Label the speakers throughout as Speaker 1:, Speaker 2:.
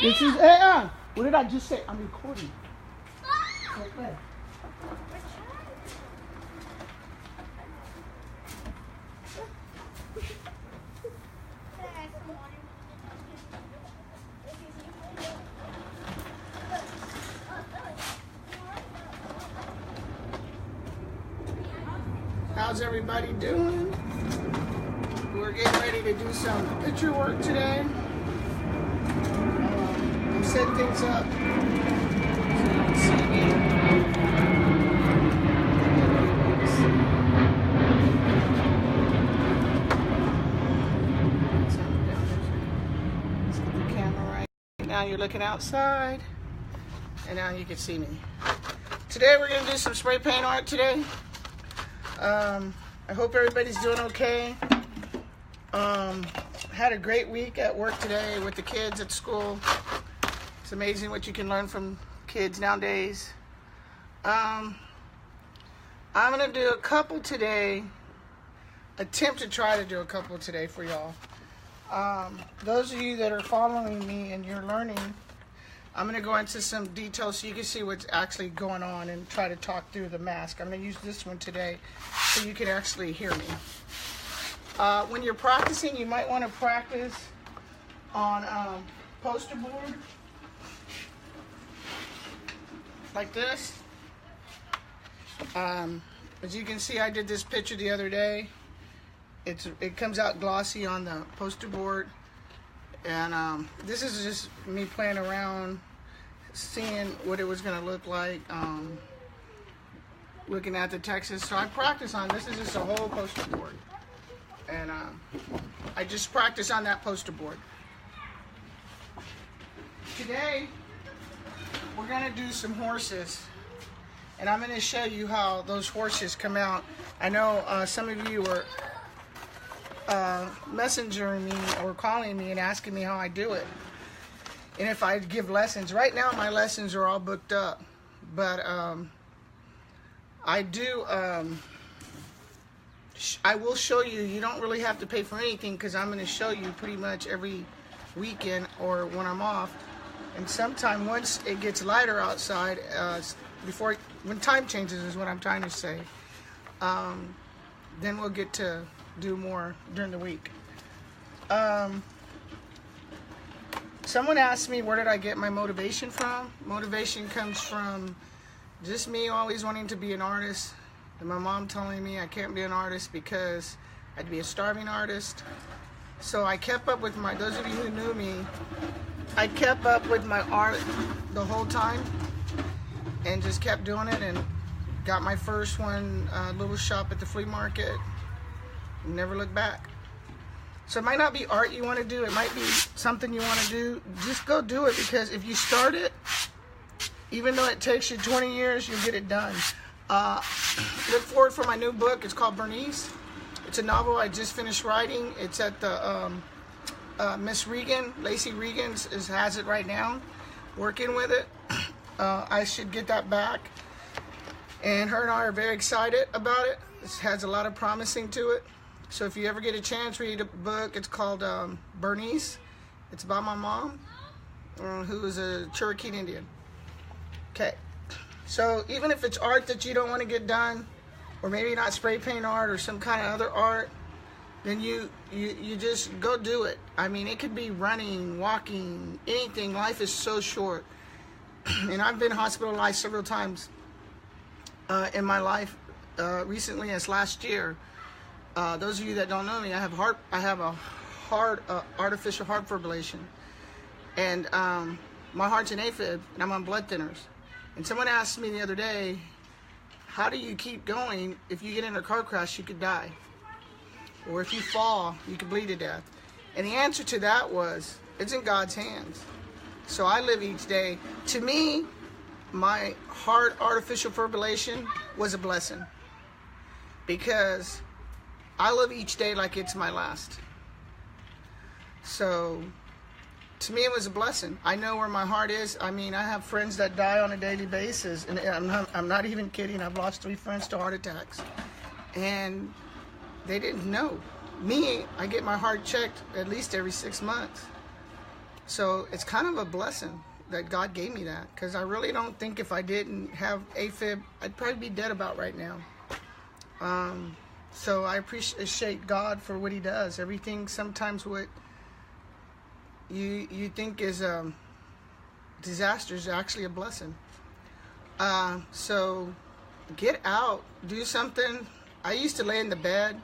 Speaker 1: This is, what did I just say? I'm recording. Okay. How's everybody doing? We're getting ready to do some picture work today. I'm setting things up so you can see me. Let's get the camera right. Now you're looking outside, and now you can see me. Today we're going to do some spray paint art today. I hope everybody's doing okay. Had a great week at work today with the kids at school. It's amazing what you can learn from kids nowadays. I'm going to do a couple today, attempt to try to do a couple today for y'all. Those of you that are following me and you're learning, I'm going to go into some details so you can see what's actually going on and try to talk through the mask. I'm going to use this one today so you can actually hear me. When you're practicing, you might want to practice on poster board like this. As you can see, I did this picture the other day. It comes out glossy on the poster board. And this is just me playing around, seeing what it was going to look like, looking at the Texas. So I practice on this. Is just a whole poster board. And I just practice on that poster board. Today, we're going to do some horses. And I'm going to show you how those horses come out. I know some of you were messengering me or calling me and asking me how I do it and if I give lessons. Right now my lessons are all booked up, but I do I will show you. You don't really have to pay for anything because I'm going to show you pretty much every weekend or when I'm off. And sometime once it gets lighter outside, when time changes is what I'm trying to say, then we'll get to do more during the week. Someone asked me where did I get my motivation from. Motivation comes from just me always wanting to be an artist, and my mom telling me I can't be an artist because I'd be a starving artist. So I kept up with those of you who knew me, I kept up with my art the whole time and just kept doing it, and got my first one, little shop at the flea market. Never look back. So it might not be art you want to do. It might be something you want to do. Just go do it, because if you start it, even though it takes you 20 years, you'll get it done. Look forward for my new book. It's called Bernice. It's a novel I just finished writing. It's at the Miss Regan, Lacey Regan has it right now, working with it. I should get that back. And her and I are very excited about it. It has a lot of promising to it. So if you ever get a chance, read a book. It's called Bernice. It's about my mom, who is a Cherokee Indian. Okay. So even if it's art that you don't want to get done, or maybe not spray paint art or some kind of other art, then you just go do it. I mean, it could be running, walking, anything. Life is so short. And I've been hospitalized several times in my life, recently as last year. Those of you that don't know me, I have a artificial heart fibrillation, and my heart's an AFib, and I'm on blood thinners. And someone asked me the other day, how do you keep going? If you get in a car crash, you could die, or if you fall, you could bleed to death. And the answer to that was, it's in God's hands. So I live each day. To me, my heart artificial fibrillation was a blessing, because I live each day like it's my last. So to me, it was a blessing. I know where my heart is. I mean, I have friends that die on a daily basis, and I'm not even kidding. I've lost 3 friends to heart attacks, and they didn't know. Me, I get my heart checked at least every 6 months. So it's kind of a blessing that God gave me that, because I really don't think if I didn't have AFib, I'd probably be dead about right now. So I appreciate God for what he does. Everything sometimes what you think is a disaster is actually a blessing. So get out, do something. I used to lay in the bed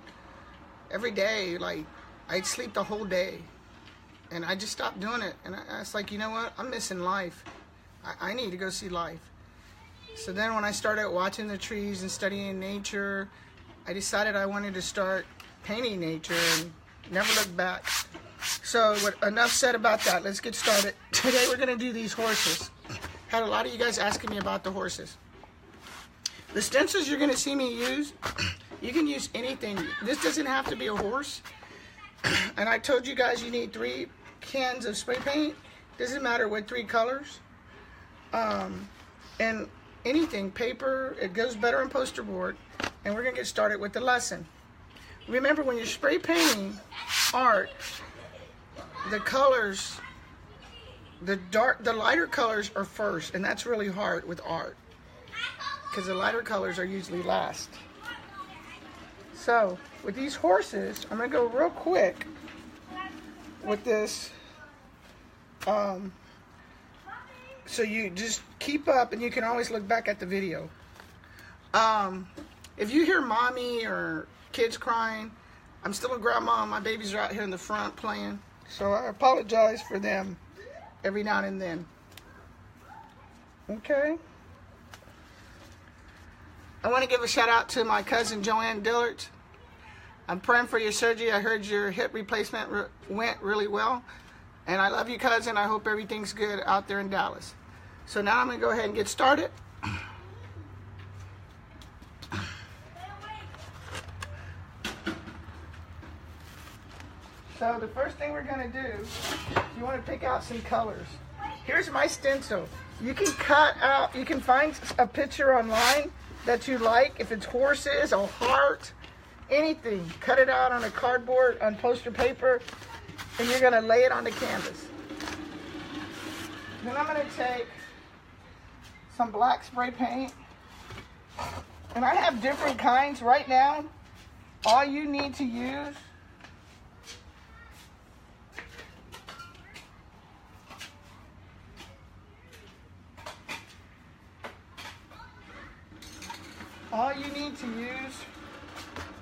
Speaker 1: every day, like I'd sleep the whole day, and I just stopped doing it. And I was like, you know what, I'm missing life. I need to go see life. So then when I started watching the trees and studying nature, I decided I wanted to start painting nature and never look back. So enough said about that. Let's get started. Today we're going to do these horses. Had a lot of you guys asking me about the horses. The stencils you're going to see me use, you can use anything. This doesn't have to be a horse. And I told you guys you need 3 cans of spray paint. Doesn't matter what 3 colors. And anything, paper, it goes better on poster board. And we're going to get started with the lesson. Remember, when you're spray painting art, the colors, the lighter colors are first, and that's really hard with art, because the lighter colors are usually last. So with these horses, I'm going to go real quick with this. So you just keep up, and you can always look back at the video. If you hear mommy or kids crying, I'm still a grandma. My babies are out here in the front playing. So I apologize for them every now and then. Okay. I want to give a shout out to my cousin Joanne Dillard. I'm praying for your surgery. I heard your hip replacement went really well. And I love you, cousin. I hope everything's good out there in Dallas. So now I'm going to go ahead and get started. So the first thing we're going to do, you want to pick out some colors. Here's my stencil. You can cut out, you can find a picture online that you like. If it's horses, a heart, anything. Cut it out on a cardboard, on poster paper, and you're going to lay it on the canvas. Then I'm going to take some black spray paint. And I have different kinds right now. All you need to use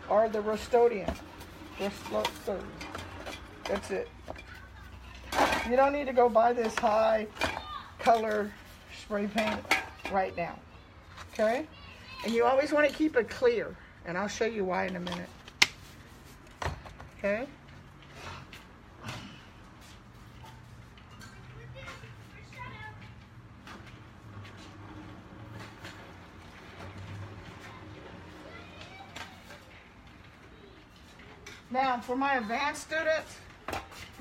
Speaker 1: are the Rust-Oleum. That's it. You don't need to go buy this high color spray paint right now. Okay? And you always want to keep it clear. And I'll show you why in a minute. Okay? Now, for my advanced students,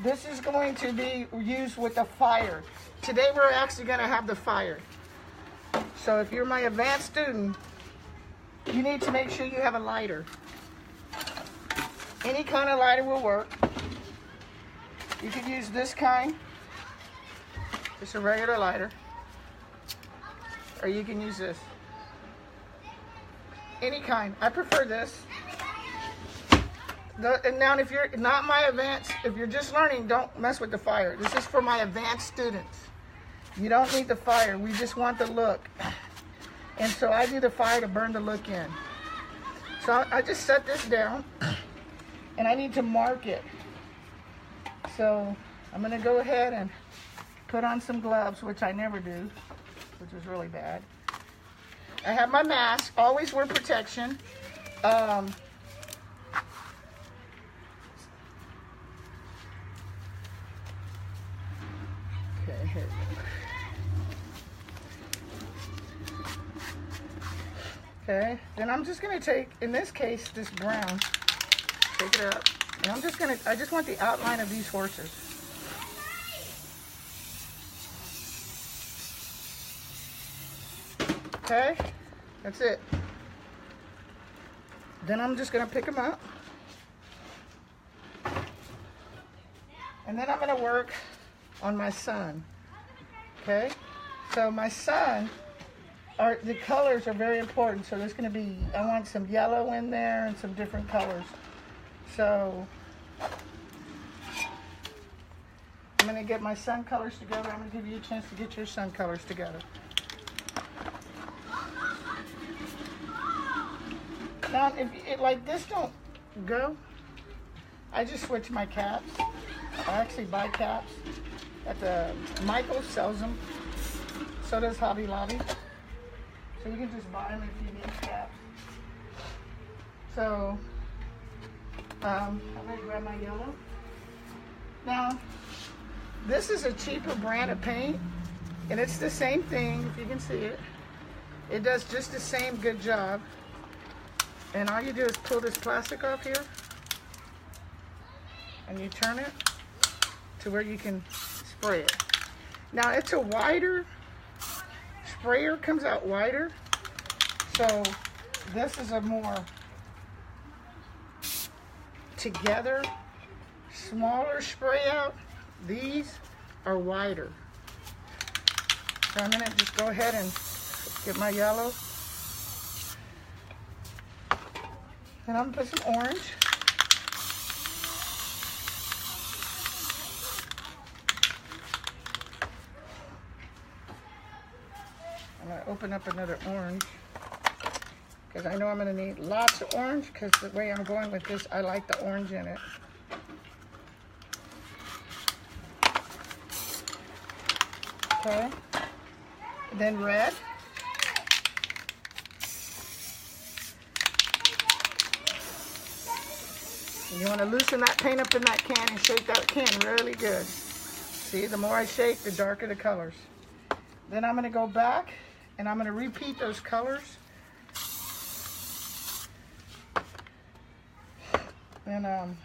Speaker 1: this is going to be used with the fire. Today, we're actually going to have the fire. So if you're my advanced student, you need to make sure you have a lighter. Any kind of lighter will work. You can use this kind, just a regular lighter, or you can use this. Any kind. I prefer this. And now, if you're not my advanced, if you're just learning, don't mess with the fire. This is for my advanced students. You don't need the fire. We just want the look. And so I do the fire to burn the look in. So I just set this down, and I need to mark it. So I'm going to go ahead and put on some gloves, which I never do, which is really bad. I have my mask. Always wear protection. Okay, then I'm just going to take, in this case, this brown, take it up, and I just want the outline of these horses. Okay, that's it. Then I'm just going to pick them up. And then I'm going to work on my sun. Okay? So my sun, the colors are very important. So there's going to be, I want some yellow in there and some different colors. So I'm going to get my sun colors together. I'm going to give you a chance to get your sun colors together. Now, if it, like this don't go, I just switch my caps. I actually buy caps at the Michaels sells them. So does Hobby Lobby. So you can just buy them if you need caps. So I'm gonna grab my yellow. Now, this is a cheaper brand of paint, and it's the same thing. If you can see it, it does just the same good job. And all you do is pull this plastic off here, and you turn it to where you can spray it. Now it's a wider sprayer, comes out wider, so this is a more together, smaller spray out. These are wider. So I'm gonna just go ahead and get my yellow, and I'm gonna put some orange. I'm going to open up another orange because I know I'm going to need lots of orange, because the way I'm going with this, I like the orange in it. Okay. Then red. And you want to loosen that paint up in that can and shake that can really good. See, the more I shake, the darker the colors. Then I'm going to go back and I'm going to repeat those colors. And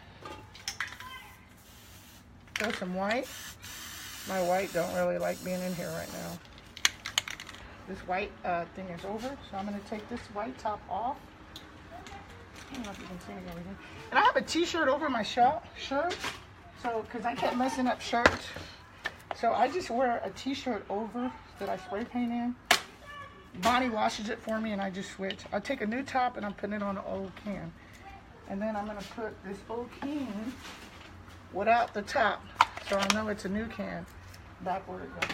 Speaker 1: throw some white. My white don't really like being in here right now. This white thing is over, so I'm going to take this white top off. I don't know if you can see me over here. And I have a t-shirt over my shirt, so because I kept messing up shirts. So I just wear a t-shirt over that I spray paint in. Bonnie washes it for me and I just switch. I'll take a new top and I'm putting it on an old can. And then I'm going to put this old can without the top, so I know it's a new can back where it goes.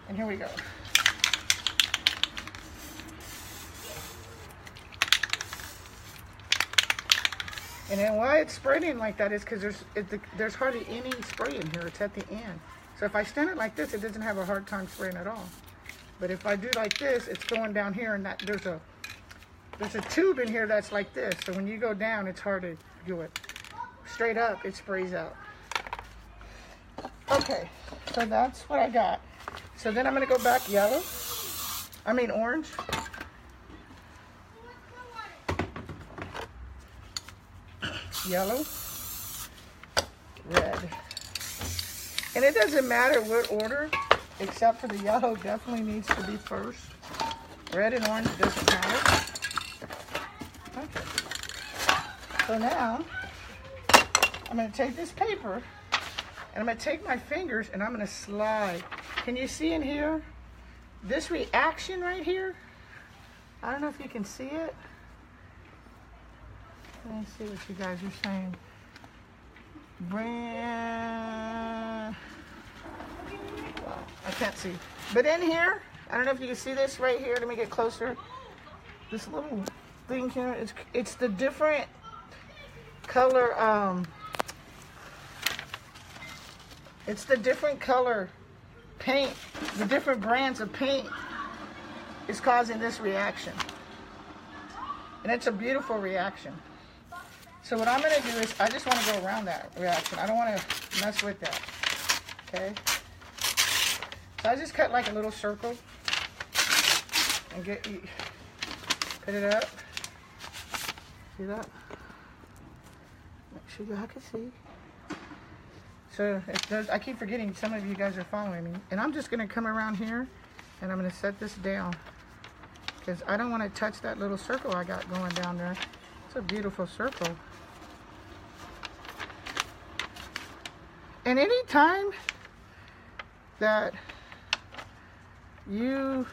Speaker 1: And here we go. And then why it's spraying like that is because there's hardly any spray in here. It's at the end. So if I stand it like this, it doesn't have a hard time spraying at all. But if I do like this, it's going down here, and that there's a tube in here that's like this. So when you go down, it's hard to do it. Straight up, it sprays out. Okay, so that's what I got. So then I'm gonna go back orange. Yellow, red. And it doesn't matter what order, except for the yellow definitely needs to be first. Red and orange doesn't matter. Okay. So now, I'm going to take this paper, and I'm going to take my fingers, and I'm going to slide. Can you see in here? This reaction right here? I don't know if you can see it. Let me see what you guys are saying. Wow, I can't see. But in here, I don't know if you can see this right here. Let me get closer. This little thing here, it's the different color, it's the different color paint, the different brands of paint is causing this reaction. And it's a beautiful reaction. So what I'm going to do is, I just want to go around that reaction. I don't want to mess with that. Okay? So I just cut like a little circle and put it up. See that? Make sure you can see. So I keep forgetting some of you guys are following me. And I'm just going to come around here and I'm going to set this down, because I don't want to touch that little circle I got going down there. It's a beautiful circle. And any time that you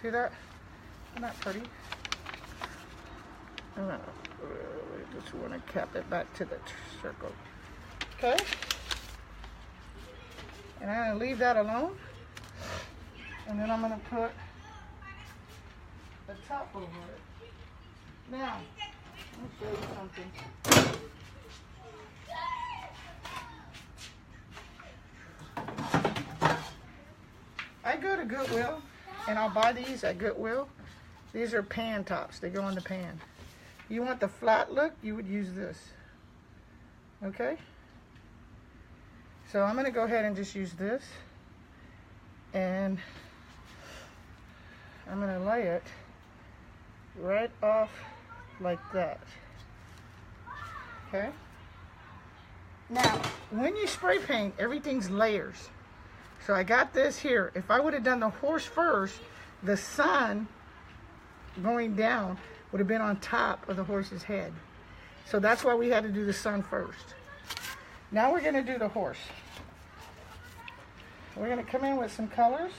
Speaker 1: see that? Isn't that pretty? I just want to cap it back to the circle. Okay? And I'm going to leave that alone. And then I'm going to put the top over it. Now, let me show you something. I go to Goodwill and I'll buy these at Goodwill. These are pan tops. They go in the pan. You want the flat look, you would use this. Okay? So I'm going to go ahead and just use this. And I'm going to lay it right off like that. Okay? Now, when you spray paint, everything's layers. So I got this here. If I would have done the horse first, the sun going down would have been on top of the horse's head. So that's why we had to do the sun first. Now we're going to do the horse. We're going to come in with some colors.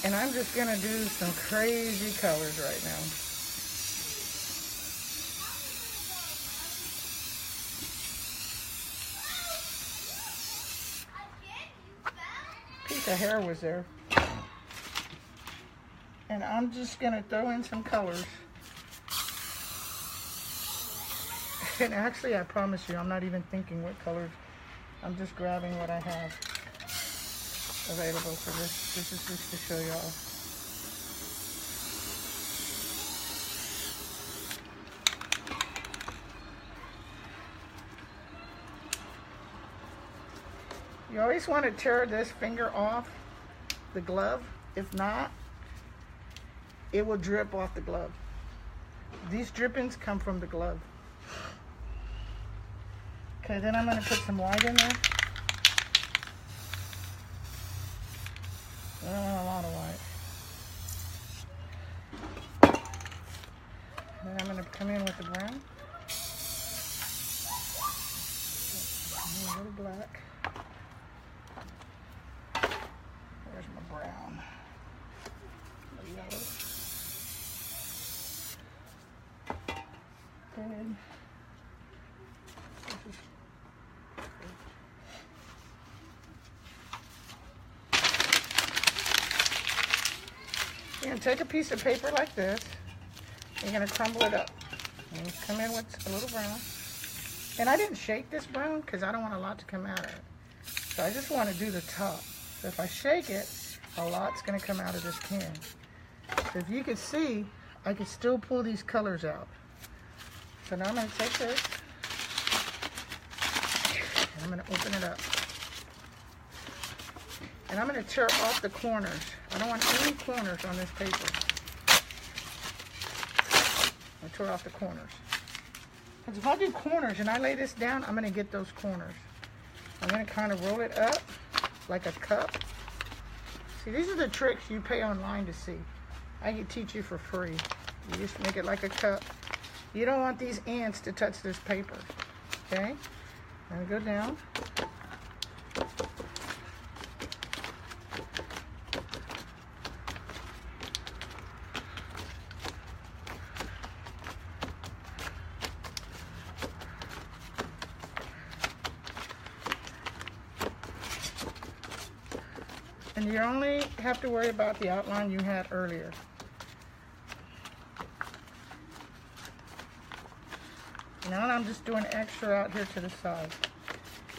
Speaker 1: And I'm just going to do some crazy colors right now. Piece of hair was there. And I'm just going to throw in some colors. And actually, I promise you, I'm not even thinking what colors. I'm just grabbing what I have available for this. This is just to show y'all. You always want to tear this finger off the glove. If not, it will drip off the glove. These drippings come from the glove. Okay, then I'm going to put some white in there. I don't want a lot of white. Then I'm going to come in with the brown. A little black. There's my brown. The yellow. Good. You're going to take a piece of paper like this. You're going to crumble it up. And you come in with a little brown. And I didn't shake this brown because I don't want a lot to come out of it. So I just want to do the top. So if I shake it, a lot's going to come out of this can. So if you can see, I can still pull these colors out. So now I'm going to take this. And I'm going to open it up. And I'm going to tear off the corners. I don't want any corners on this paper. I tear off the corners. Because if I do corners and I lay this down, I'm going to get those corners. I'm going to kind of roll it up like a cup. See, these are the tricks you pay online to see. I can teach you for free. You just make it like a cup. You don't want these ants to touch this paper. Okay? I'm going to go down. And you only have to worry about the outline you had earlier. Now I'm just doing extra out here to the side.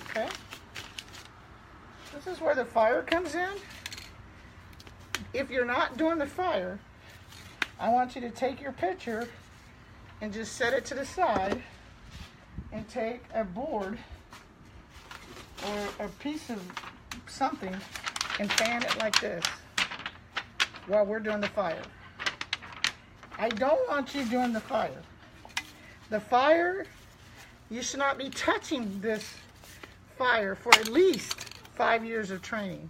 Speaker 1: Okay? This is where the fire comes in. If you're not doing the fire, I want you to take your picture and just set it to the side and take a board or a piece of something and fan it like this while we're doing the fire. I don't want you doing the fire. The fire, you should not be touching this fire for at least 5 years of training.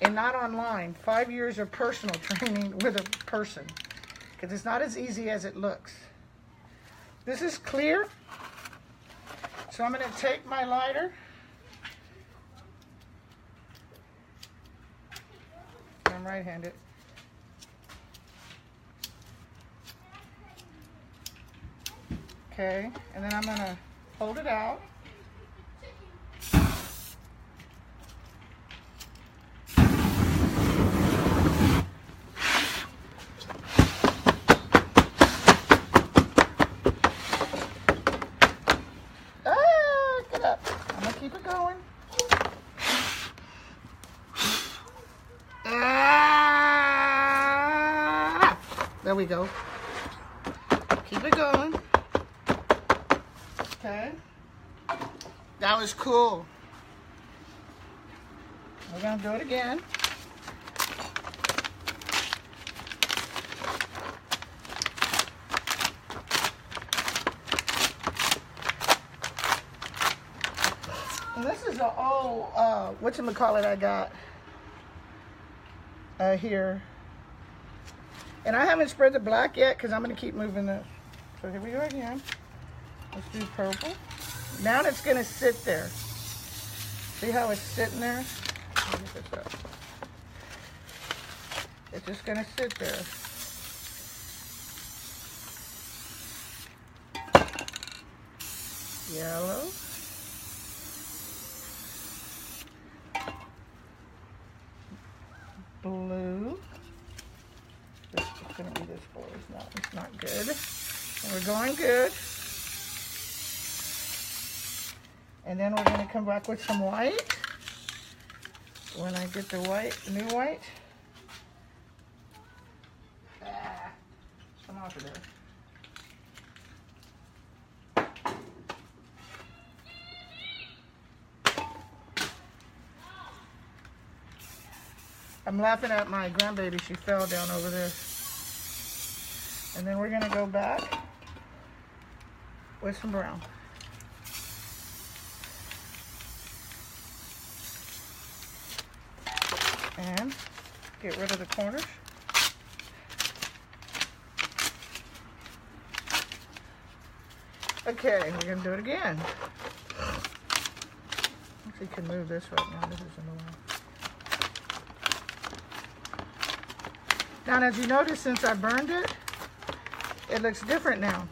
Speaker 1: and not online. 5 years of personal training with a person, because it's not as easy as it looks. This is clear, so I'm going to take my lighter. I'm right-handed. Okay, and then I'm going to hold it out. Get up. I'm going to keep it going. There we go. Keep it going. Okay. That was cool. We're going to do it again. And this is the old, whatchamacallit I got here. And I haven't spread the black yet because I'm going to keep moving this. So here we go again. Let's do purple. Now it's going to sit there. See how it's sitting there? Let me get this up. It's just going to sit there. Yellow. Blue. This is going to be this color. It's not good. And we're going good. And then we're going to come back with some white. When I get the white, new white. Come off of there. I'm laughing at my grandbaby. She fell down over there. And then we're going to go back with some brown. And get rid of the corners. Okay, we're going to do it again. Actually, you can move this right now. This is in the way. Now, as you notice, since I burned it, it looks different now.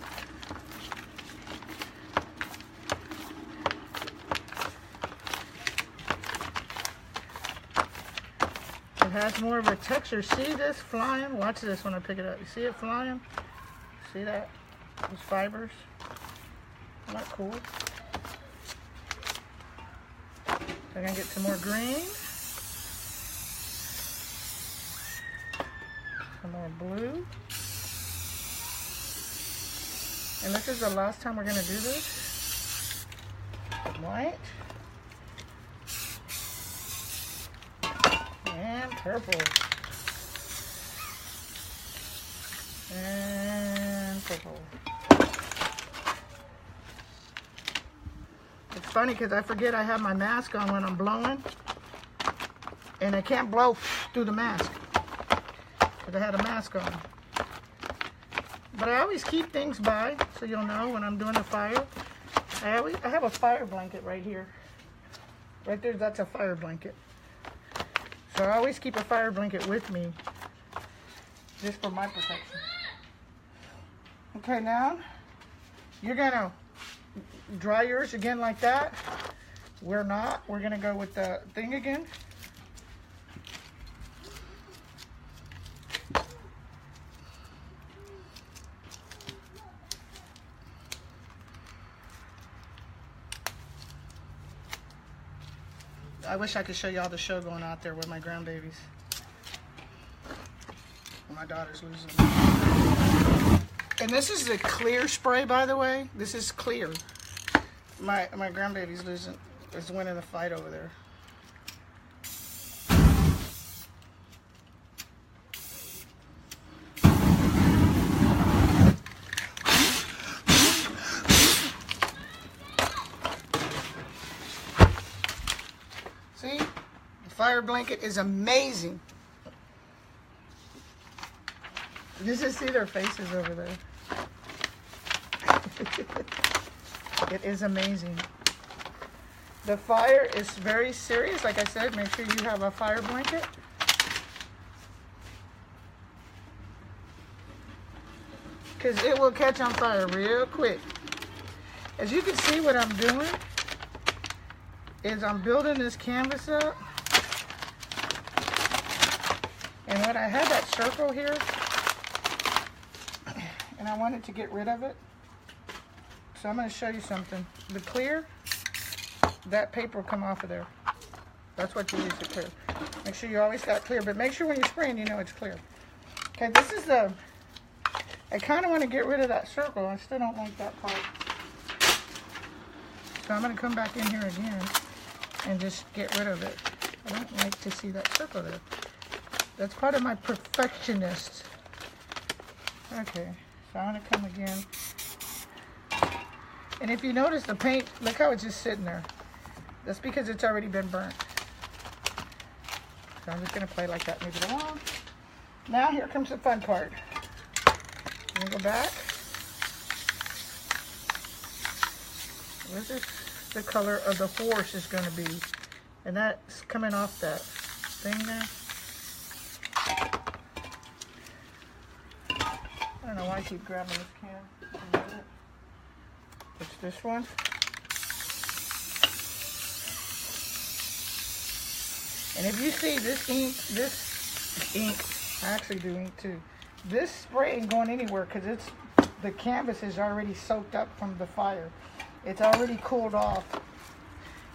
Speaker 1: It has more of a texture. See this flying? Watch this when I pick it up. You see it flying? See that? Those fibers? Isn't that cool? I'm going to get some more green. Some more blue. And this is the last time we're going to do this. White. And purple. And purple. It's funny because I forget I have my mask on when I'm blowing. And I can't blow through the mask. Because I had a mask on. But I always keep things by, so you'll know when I'm doing the fire. I have a fire blanket right here. Right there, that's a fire blanket. So I always keep a fire blanket with me, just for my protection. Okay, now, you're gonna dry yours again like that. We're not. We're gonna go with the thing again. I wish I could show y'all the show going out there with my grandbabies. My daughter's losing them. And this is the clear spray, by the way. This is clear. My grandbaby's is winning the fight over there. See? The Fire blanket is amazing. You just see their faces over there. It is amazing. The fire is very serious. Like I said, make sure you have a fire blanket. Because it will catch on fire real quick. As you can see, what I'm doing is I'm building this canvas up. And when I had that circle here, and I wanted to get rid of it, so I'm going to show you something. The clear, that paper will come off of there. That's what you use to clear. Make sure you always got clear, but make sure when you're spraying you know it's clear. Okay, this is the, I kind of want to get rid of that circle. I still don't like that part. So I'm going to come back in here again and just get rid of it. I don't like to see that circle there. That's part of my perfectionist. Okay, so I'm going to come again. And if you notice the paint, look how it's just sitting there. That's because it's already been burnt. So I'm just going to play like that, move it along. Now here comes the fun part. I'm going to go back. This is the color of the horse is going to be. And that's coming off that thing there. I don't know why I keep grabbing this can. It's this one. And if you see this ink, I actually do ink too. This spray ain't going anywhere because the canvas is already soaked up from the fire. It's already cooled off.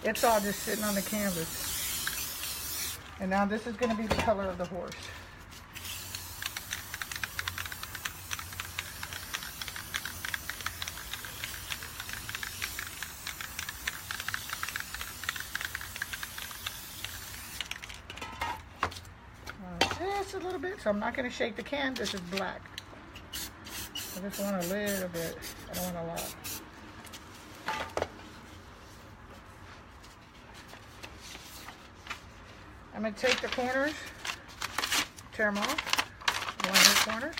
Speaker 1: It's all just sitting on the canvas. And now this is going to be the color of the horse. Just a little bit, so I'm not going to shake the can. This is black. I just want a little bit. I don't want a lot. I'm going to take the corners, tear them off, one of the corners.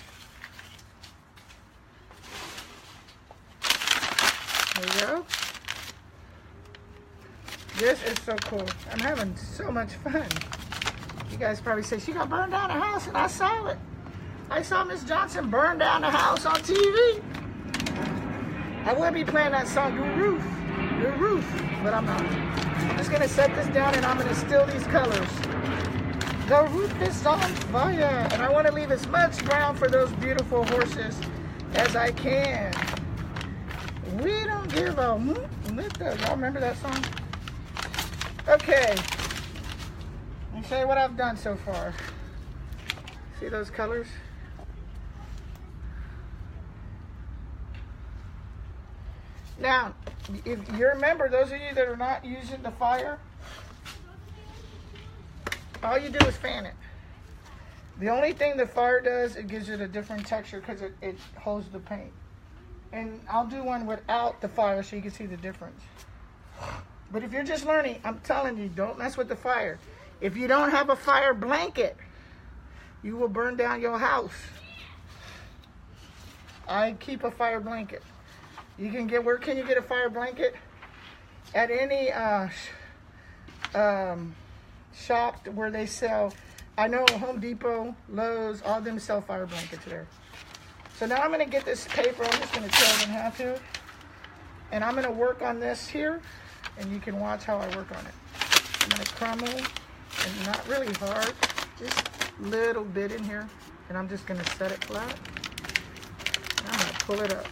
Speaker 1: There we go. This is so cool. I'm having so much fun. You guys probably say, she got burned down the house, and I saw it. I saw Miss Johnson burn down the house on TV. I would be playing that song, Your Roof, but I'm not. I'm just going to set this down, and I'm going to steal these colors. The roof is on fire, and I want to leave as much brown for those beautiful horses as I can. We don't give a y'all remember that song? Okay. Let me show you what I've done so far. See those colors? Now, if you remember, those of you that are not using the fire, all you do is fan it. The only thing the fire does, it gives it a different texture because it holds the paint. And I'll do one without the fire so you can see the difference. But if you're just learning, I'm telling you, don't mess with the fire. If you don't have a fire blanket, you will burn down your house. I keep a fire blanket. You can get, where can you get a fire blanket? At any shop where they sell, I know Home Depot, Lowe's, all of them sell fire blankets there. So now I'm going to get this paper, I'm just going to tear it in half here. And I'm going to work on this here, and you can watch how I work on it. I'm going to crumble, and not really hard, just a little bit in here. And I'm just going to set it flat. And I'm going to pull it up.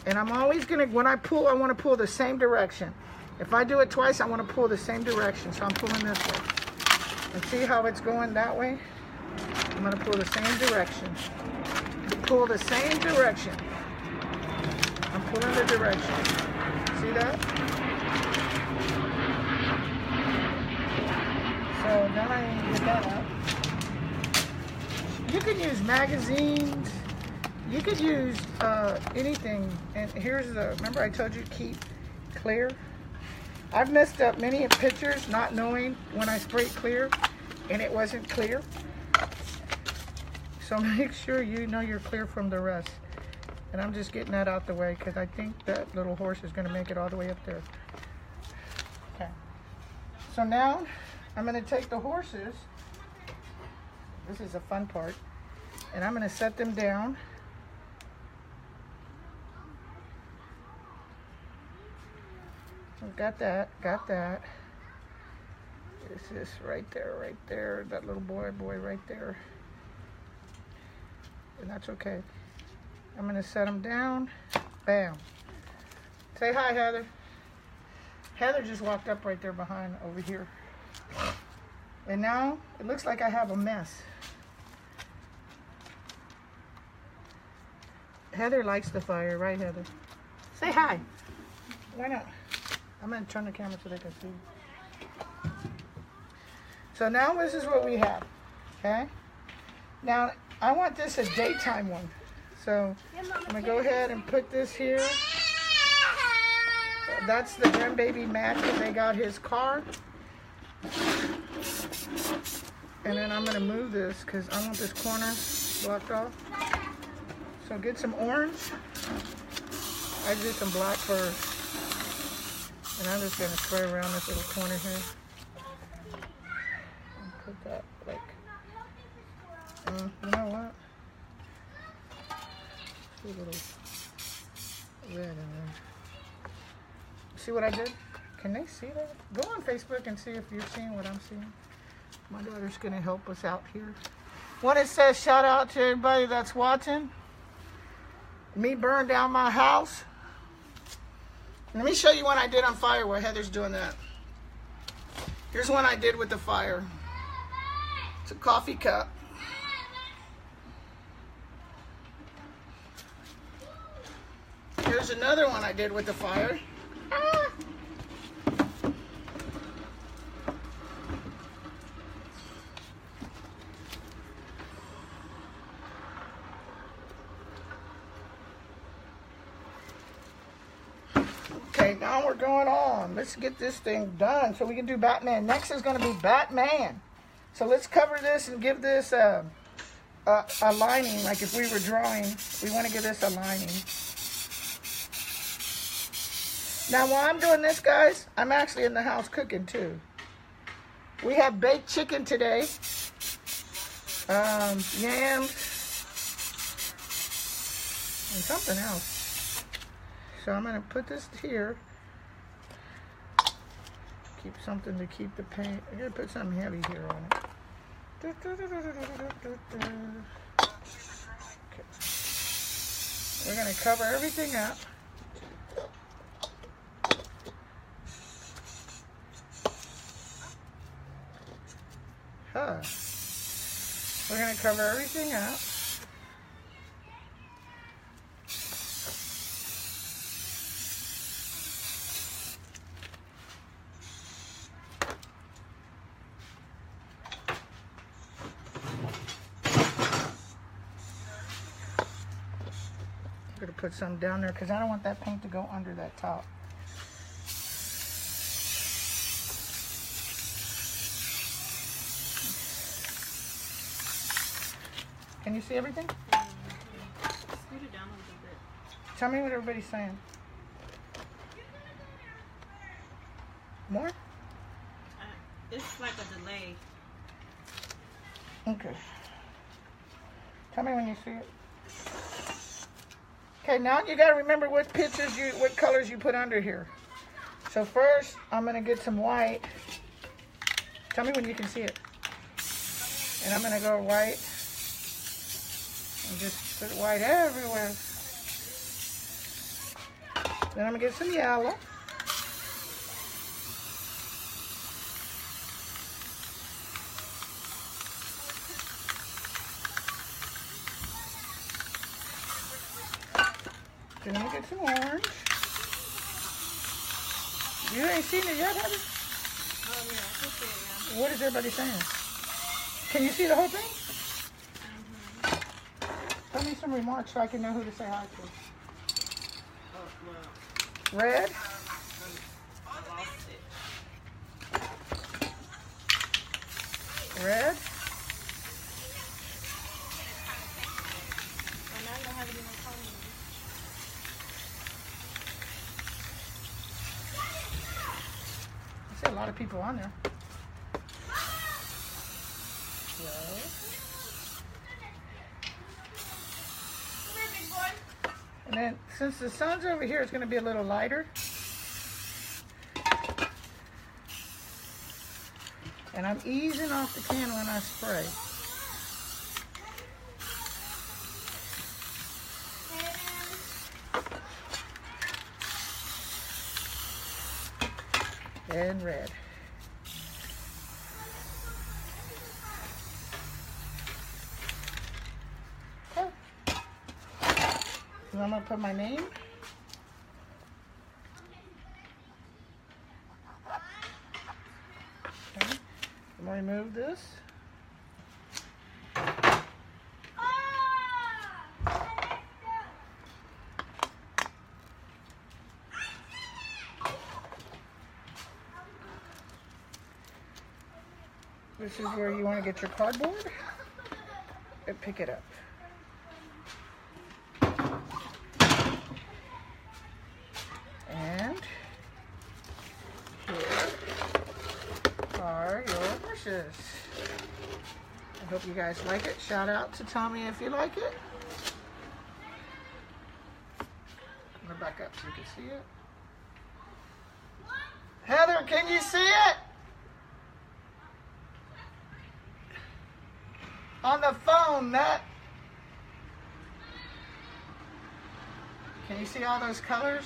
Speaker 1: And I'm always going to, when I pull, I want to pull the same direction. If I do it twice, I want to pull the same direction. So I'm pulling this way. And see how it's going that way? I'm going to pull the same direction. Pull the same direction. I'm pulling the direction. See that? So now I need to get that out. You can use magazines. You could use anything. And here's the, remember I told you keep clear? I've messed up many pictures not knowing when I sprayed clear and it wasn't clear. So make sure you know you're clear from the rest. And I'm just getting that out the way because I think that little horse is going to make it all the way up there. Okay. So now I'm going to take the horses. This is a fun part. And I'm going to set them down. Got that, got that. This is right there, that little boy right there. And that's okay. I'm gonna set them down, bam. Say hi, Heather. Heather just walked up right there behind over here. And now it looks like I have a mess. Heather likes the fire, right, Heather? Say hi. Why not? I'm going to turn the camera so they can see. So now this is what we have, okay? Now, I want this a daytime one. So I'm going to go ahead and put this here. That's the grandbaby Matt that they got his car. And then I'm going to move this because I want this corner blocked off. So get some orange. I did some black first. And I'm just going to spray around this little corner here. And put that like, you know what? See a little red in there. See what I did? Can they see that? Go on Facebook and see if you're seeing what I'm seeing. My daughter's going to help us out here. What it says, shout out to everybody that's watching. Me burn down my house. Let me show you one I did on fire while Heather's doing that. Here's one I did with the fire. It's a coffee cup. Here's another one I did with the fire. Okay, now we're going on. Let's get this thing done so we can do Batman. Next is going to be Batman. So let's cover this and give this a lining. Like if we were drawing, we want to give this a lining. Now while I'm doing this, guys, I'm actually in the house cooking too. We have baked chicken today. Yams. And something else. So I'm going to put this here. Keep something to keep the paint. I'm going to put something heavy here on it. Okay. We're going to cover everything up. We're going to cover everything up. I'm going to put some down there because I don't want that paint to go under that top. Can you see everything?
Speaker 2: Scoot it down a little bit.
Speaker 1: Tell me what everybody's saying. More?
Speaker 2: It's like a delay.
Speaker 1: Okay. Tell me when you see it. Okay, now you got to remember what what colors you put under here. So first, I'm going to get some white. Tell me when you can see it. And I'm going to go white. And just put white everywhere. Then I'm going to get some yellow. Then I'm going to get some orange. You ain't seen it yet, have you?
Speaker 2: Oh, yeah, I can see it, yeah.
Speaker 1: What is everybody saying? Can you see the whole thing? Tell me some remarks so I can know who to say hi to.
Speaker 2: Oh, well.
Speaker 1: Red?
Speaker 2: I lost it.
Speaker 1: red.
Speaker 2: Oh, now you don't have any more colors.
Speaker 1: I see a lot of people on there. Yellow. And then, since the sun's over here, it's going to be a little lighter. And I'm easing off the can when I spray. And red. Okay. And I'm going to put my name. Okay. I'm going to remove this. This is where you want to get your cardboard and pick it up. And here are your horses. I hope you guys like it. Shout out to Tommy if you like it. I'm going to back up so you can see it. Heather, can you see it? On the phone, Matt. Can you see all those colors?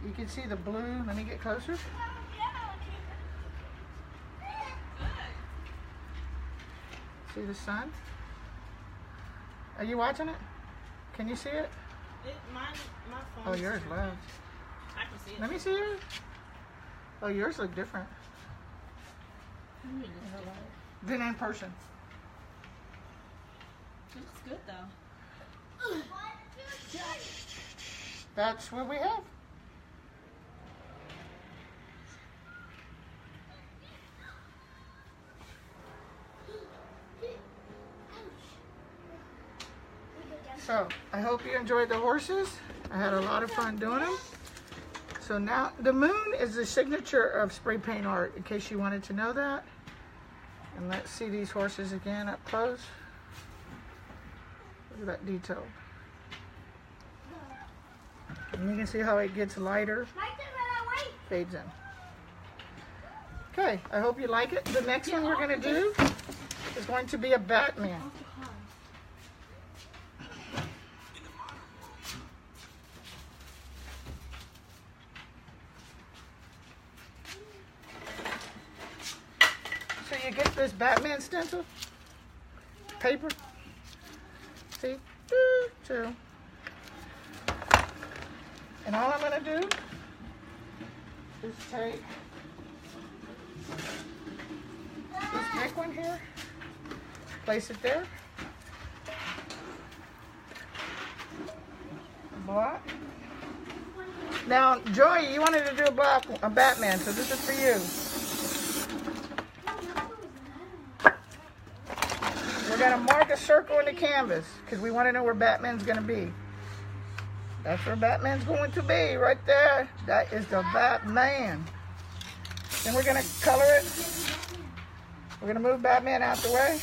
Speaker 1: You can see the blue. Let me get closer. See the sun? Are you watching it? Can you see it?
Speaker 2: My phone.
Speaker 1: Oh, yours low.
Speaker 2: I can see it.
Speaker 1: Let me see yours. Oh, yours look different than in person.
Speaker 2: It looks good though.
Speaker 1: That's what we have. So, I hope you enjoyed the horses. I had a lot of fun doing them. So now, the moon is the signature of spray paint art, in case you wanted to know that. And let's see these horses again up close. Look at that detail. And you can see how it gets lighter, fades in. Okay, I hope you like it. The next one we're going to do is going to be a Batman. So you get this Batman stencil, paper, see, two. And all I'm going to do is take this big one here, place it there, block. Now, Joy, you wanted to do a Batman, so this is for you. We're going to mark a circle in the canvas because we want to know where Batman's going to be. That's where Batman's going to be, right there. That is the Batman. Then we're going to color it. We're going to move Batman out the way.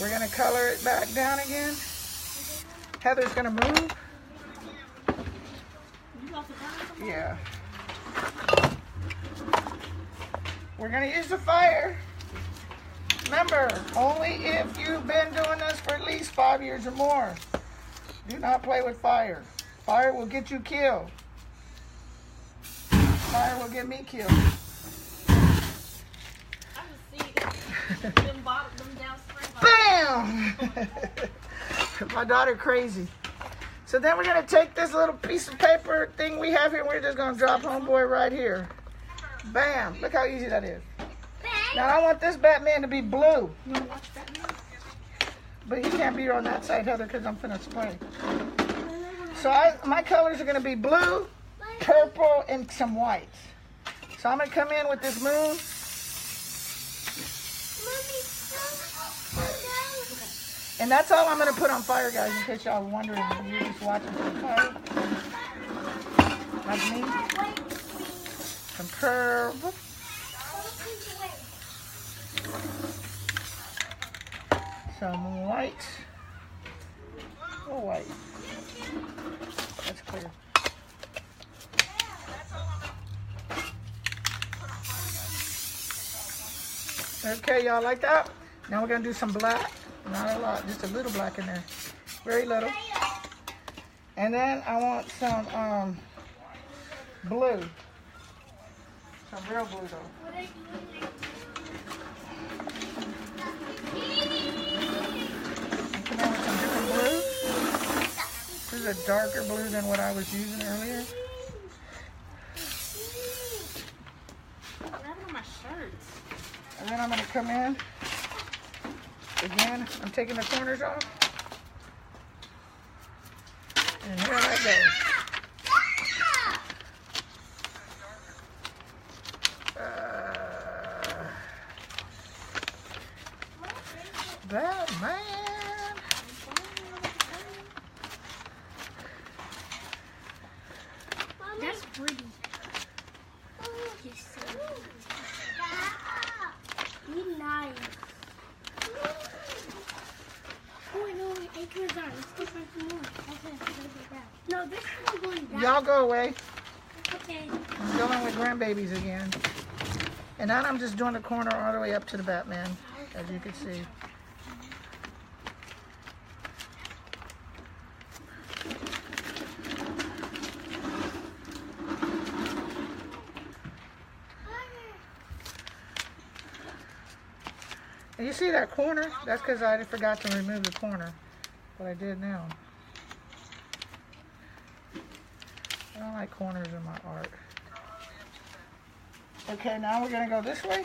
Speaker 1: We're going to color it back down again. Heather's going to move. Yeah. We're going to use the fire. Remember, only if you've been doing this for at least 5 years or more. Do not play with fire. Fire will get you killed. Fire will get me killed.
Speaker 2: I just see them down spray.
Speaker 1: Bam! My daughter crazy. So then we're going to take this little piece of paper thing we have here, and we're just going to drop homeboy right here. Bam! Look how easy that is. Now I want this Batman to be blue.
Speaker 2: You want to watch Batman?
Speaker 1: But you can't be on that side, Heather, because I'm finna spray. So my colors are gonna be blue, purple, and some whites. So I'm gonna come in with this moon. And that's all I'm gonna put on fire, guys, in case y'all are wondering. You're just watching some fire. Like me. Some purple. Some white. Oh, white. That's clear. Okay, y'all like that? Now we're gonna do some black. Not a lot, just a little black in there. Very little. And then I want some blue. Some real blue though. Come in with some different blue. This is a darker blue than what I was using earlier. And then I'm going to come in. Again, I'm taking the corners off. And here I go. Batman.
Speaker 3: That's pretty. Oh, you're so be nice. Oh, no, it goes down. Let's go find some more. Okay, go down. No, this is going down.
Speaker 1: Y'all go away.
Speaker 3: Okay.
Speaker 1: I'm dealing with grandbabies again. And now I'm just doing the corner all the way up to the Batman, as you can see. And you see that corner? That's because I forgot to remove the corner. But I did now. I don't like corners in my art. Okay, now we're going to go this way.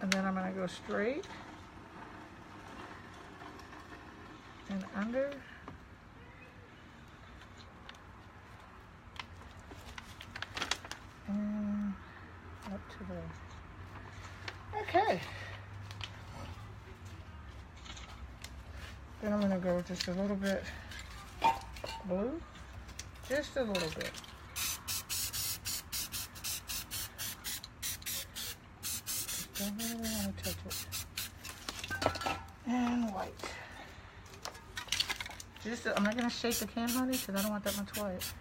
Speaker 1: And then I'm going to go straight and under and up to there. Okay. Then I'm going to go just a little bit blue, just a little bit. Don't really want to touch it. And white. Just, I'm not going to shake the can, honey, because I don't want that much white.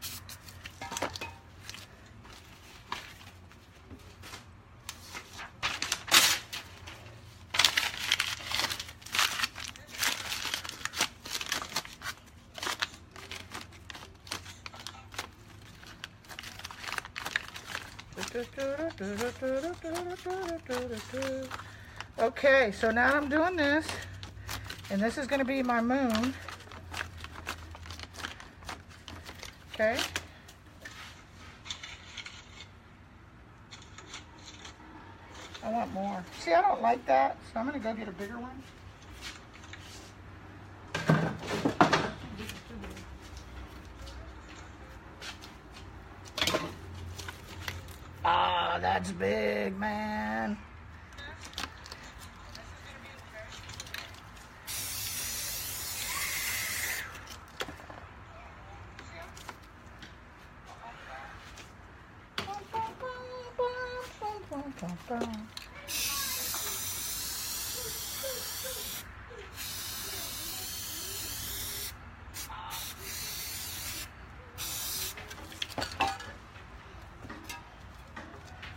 Speaker 1: Okay, so now I'm doing this, and this is going to be my moon. Okay. I want more. See, I don't like that, so I'm going to go get a bigger one. Ah, that's big, man.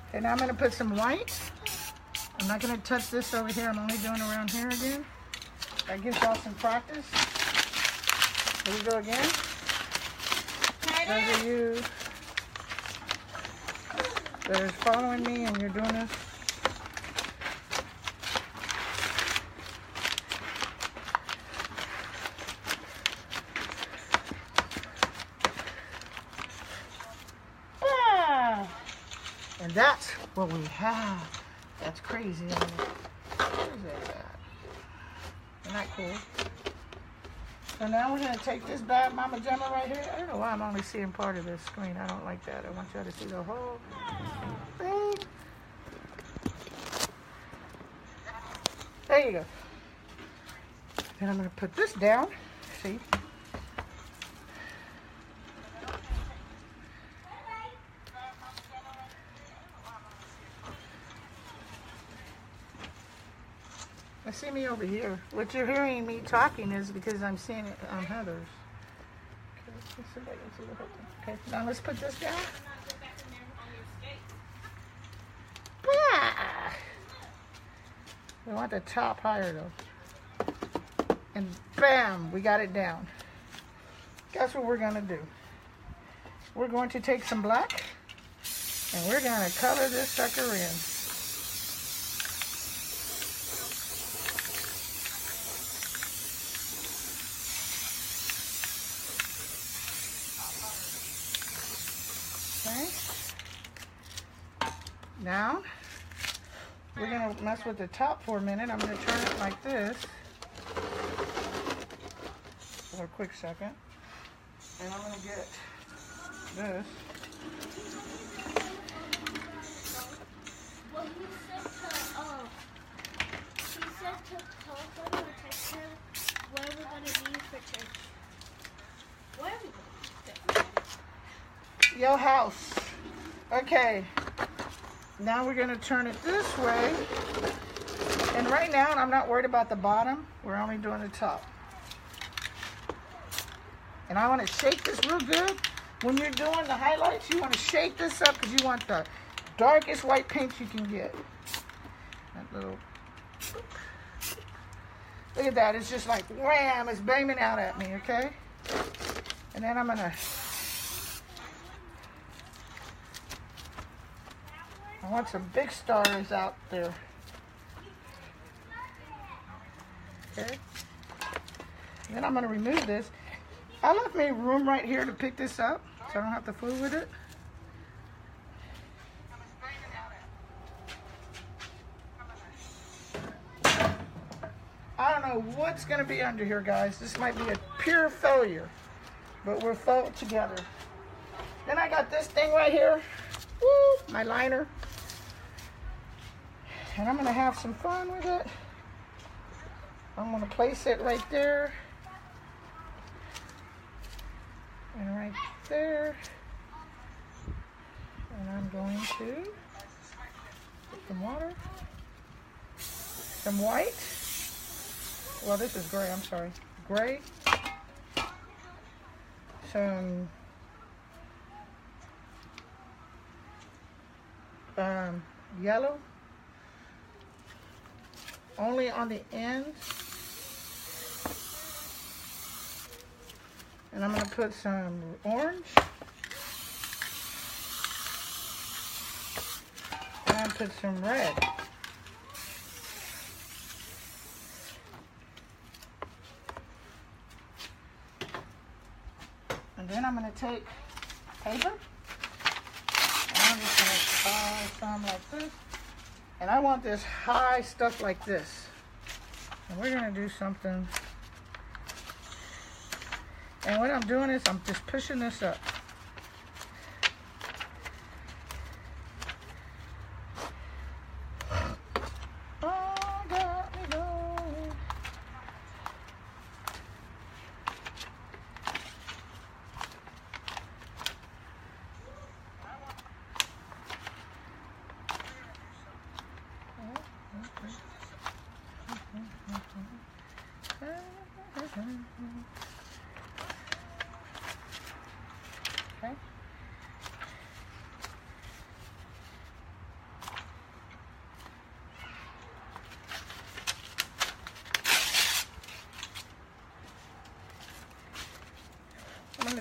Speaker 1: Okay, now I'm going to put some white. I'm not going to touch this over here. I'm only doing around here again. That gives y'all some practice. Here we go again. Those of you that are following me and you're doing this, and that's what we have. That's crazy. Where is that at? Isn't that cool? So now we're going to take this bad Mama Gemma right here. I don't know why I'm only seeing part of this screen. I don't like that. I want y'all to see the whole thing. There you go. Then I'm going to put this down. See? I see me over here. What you're hearing me talking is because I'm seeing it on Heather's. Okay, let's see if I can see the whole thing. Okay, now let's put this down. Ah! We want the top higher though. And bam, we got it down. Guess what we're gonna do? We're going to take some black and we're gonna color this sucker in. Okay. Now, we're going to mess with the top for a minute. I'm going to turn it like this for a quick second. And I'm going to get this.
Speaker 3: Well, he said to talk about and text him where we're going to leave for church. Where are we going?
Speaker 1: Your house. Okay. Now we're going to turn it this way. And right now, I'm not worried about the bottom. We're only doing the top. And I want to shake this real good. When you're doing the highlights, you want to shake this up because you want the darkest white paint you can get. That little... Look at that. It's just like, wham, it's beaming out at me, okay? And then I'm going to... I want some big stars out there. Okay. And then I'm going to remove this. I left me room right here to pick this up, so I don't have to fool with it. I don't know what's going to be under here, guys. This might be a pure failure, but we're felt together. Then I got this thing right here. Woo, my liner. And I'm going to have some fun with it. I'm going to place it right there. And right there. And I'm going to put some water. Some white. Well, this is gray, I'm sorry. Gray. Some yellow. Only on the ends. And I'm going to put some orange. And put some red. And then I'm going to take paper. And I'm just going to tie some like this. And I want this high stuff like this. And we're going to do something. And what I'm doing is I'm just pushing this up. Oh, got me going.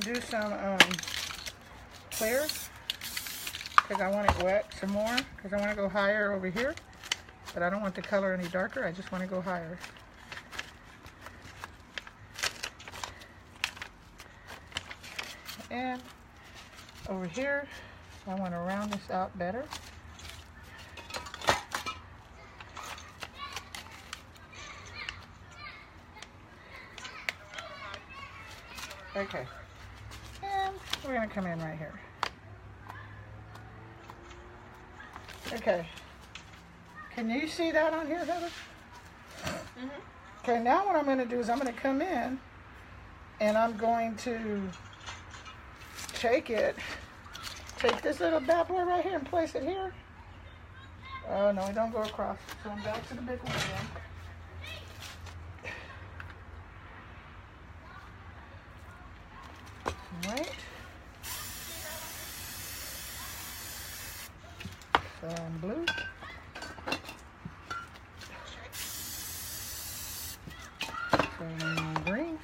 Speaker 1: do some clear because I want it wet some more because I want to go higher over here, but I don't want the color any darker. I just want to go higher. And over here, I want to round this out better. Okay, and we're going to come in right here. Okay, can you see that on here, Heather? Okay, now what I'm going to do is I'm going to come in and I'm going to take this little bad boy right here and place it here. Oh no, it don't go across. So I'm back to the big one again. Right. Some blue. Some green.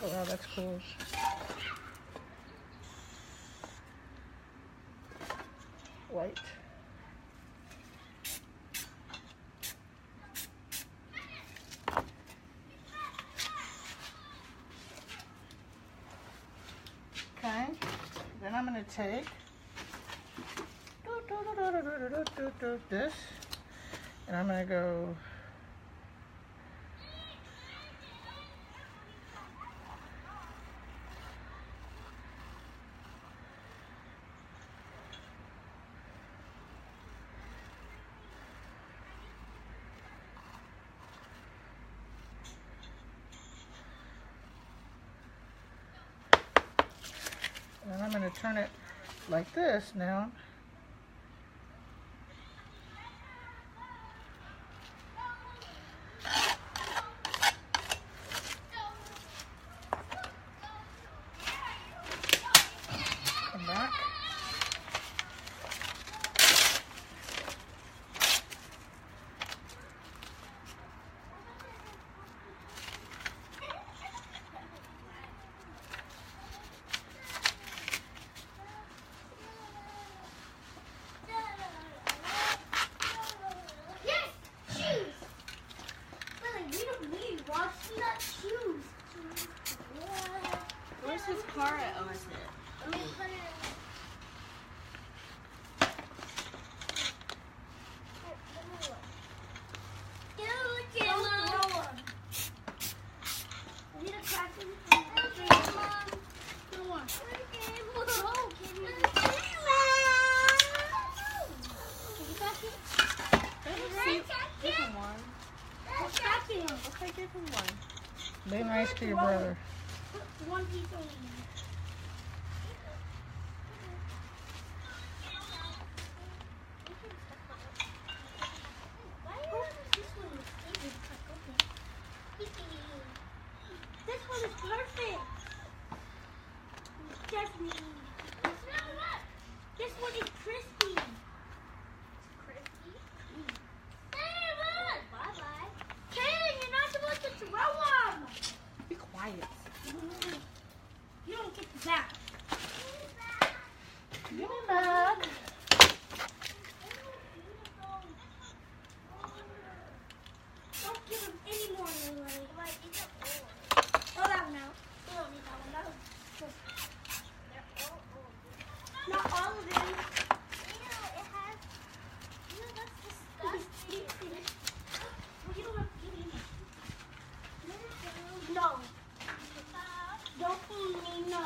Speaker 1: Oh wow, that's cool. White. Okay, then I'm going to take this, and I'm going to go and I'm going to turn it like this now. Come back.
Speaker 2: Where's his car at? Oh, I see it. Okay, give him one.
Speaker 1: Be nice to your brother.
Speaker 3: One piece only. This one is perfect. Jasmine. This one is crispy. Crispy? Sarah! Bye-bye. Kaden, you're not supposed to throw them.
Speaker 2: Be quiet.
Speaker 3: You don't get the back.
Speaker 1: Give me back.
Speaker 3: Don't give him any more, Lily. Oh, that one out. You don't need that one. That was not all of them. It has. That's disgusting. Well, you don't have to give me. No. Don't feed me, no.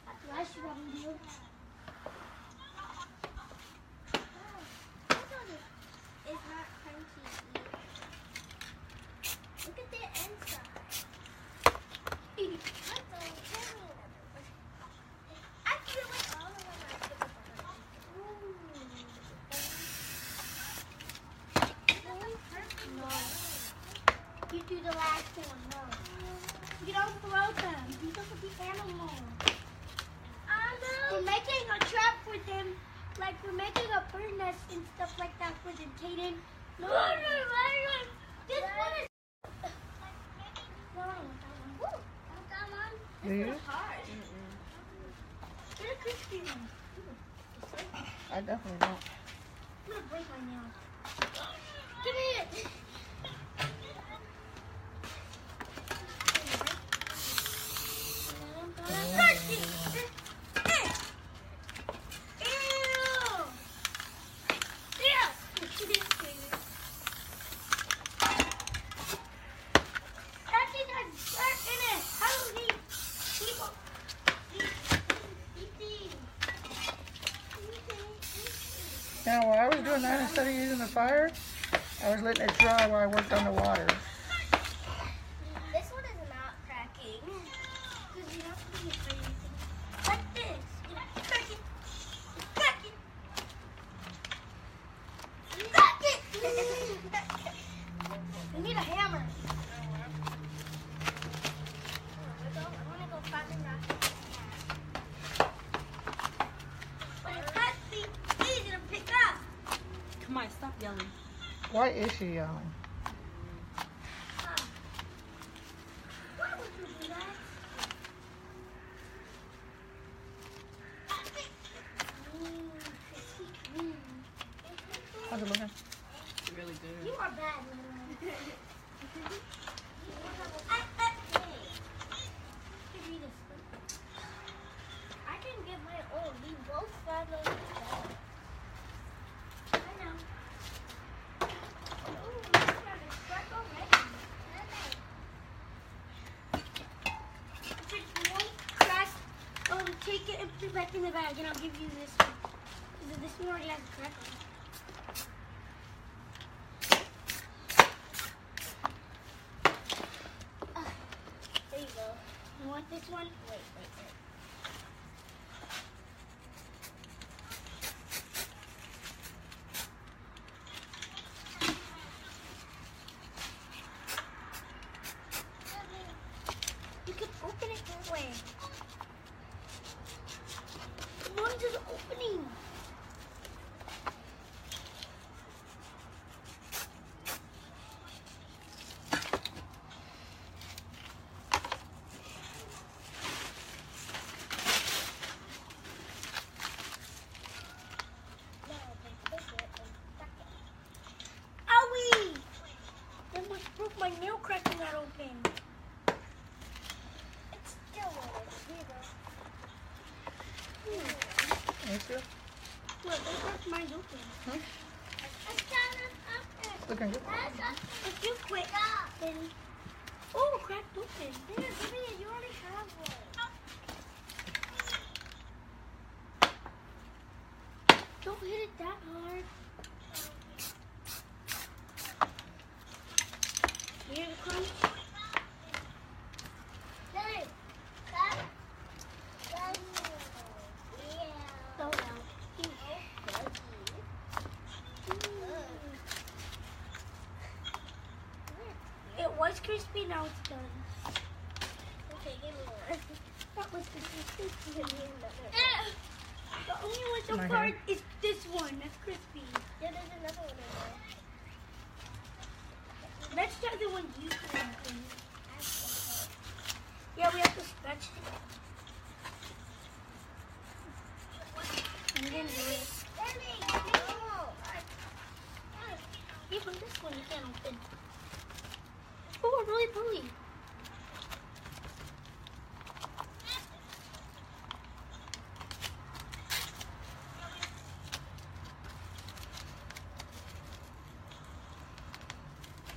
Speaker 3: That's what I should want to do. It's not crunchy. Look at the inside. I feel like all of them are no. You do the last one, no. You don't throw them. You look at the animal. I know. we're making a trap for them. Like we're making a bird nest and stuff like that for them, Kaden. No, this one is. No, I don't want that one. Woo! Want that one?
Speaker 1: Do you?
Speaker 2: Hard.
Speaker 3: Get a crispy one.
Speaker 1: I definitely don't.
Speaker 3: I'm gonna break my nail. Give me it.
Speaker 1: Now, while I was doing that, instead of using the fire, I was letting it dry while I worked on the water.
Speaker 3: This one is not cracking. Because you have to be afraid. Like this. You have to crack it. Crack it. Crack it. We need a hammer. I want to go find the rock. But it has to be easy to pick up.
Speaker 2: Come on, stop yelling.
Speaker 1: Why is she yelling?
Speaker 3: Why would you do that?
Speaker 1: How's it looking?
Speaker 2: It's really good.
Speaker 3: You are bad, Lulu. Give me this one. I can get my own. We both got those. I know. Ooh, we got a truck already. If it won't crack, take it and put it back in the bag, and I'll give you this one. Because this one already has a crack on it. There you go. You want this one? Wait. You can open it this way. Mine's just opening. Owie! That almost broke my nail cracking that open. It's still open.
Speaker 1: Thank you.
Speaker 3: Look, they broke mine open.
Speaker 1: Hmm? Looking good.
Speaker 3: If you quit, then... Oh, cracked open. There, give me it. You already have one. Don't hit it that hard. You hear the crunch? Slow down. It was crispy, now it's done. Okay, give me one. That was crispy. Give me another. The only one so
Speaker 1: My
Speaker 3: far
Speaker 1: hand.
Speaker 3: is this one. That's crispy.
Speaker 2: Yeah, there's another one in there.
Speaker 3: Let's try the one you cracked. Yeah, we have to scratch it. And then do it. Even this one you can't open. Oh, really bully.